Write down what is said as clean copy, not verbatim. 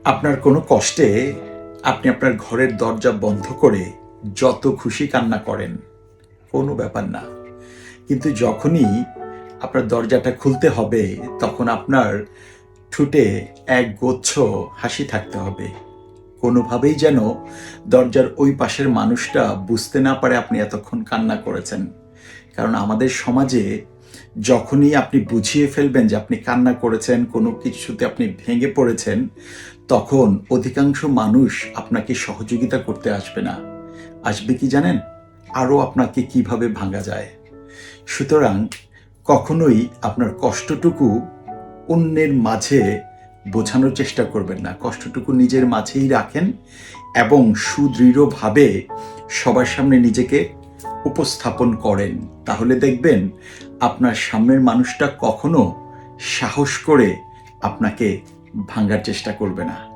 আপনার কোনো কষ্টে আপনি আপনার ঘরের দরজা বন্ধ করে যত খুশি কান্না করেন, কোনো ব্যাপার না। কিন্তু যখনই আপনার দরজাটা খুলতে হবে, তখন আপনার ঠোঁটে এক গুচ্ছ হাসি থাকতে হবে। কোনোভাবেই যেন দরজার ওই পাশের মানুষটা বুঝতে না পারে আপনি এতক্ষণ কান্না করেছেন। কারণ আমাদের সমাজে যখনই আপনি বুঝিয়ে ফেলবেন যে আপনি কান্না করেছেন, কোনো কিছুতে আপনি ভেঙে পড়েছেন, তখন অধিকাংশ মানুষ আপনাকে সহযোগিতা করতে আসবে না। আসবে কি জানেন? আরও আপনাকে কিভাবে ভাঙা যায়। সুতরাং কখনোই আপনার কষ্টটুকু অন্যের মাঝে বোঝানোর চেষ্টা করবেন না। কষ্টটুকু নিজের মাঝেই রাখেন এবং সুদৃঢ়ভাবে সবার সামনে নিজেকে উপস্থাপন করেন। তাহলে দেখবেন আপনার সামনের মানুষটা কখনো সাহস করে আপনাকে ভাঙার চেষ্টা করবে না।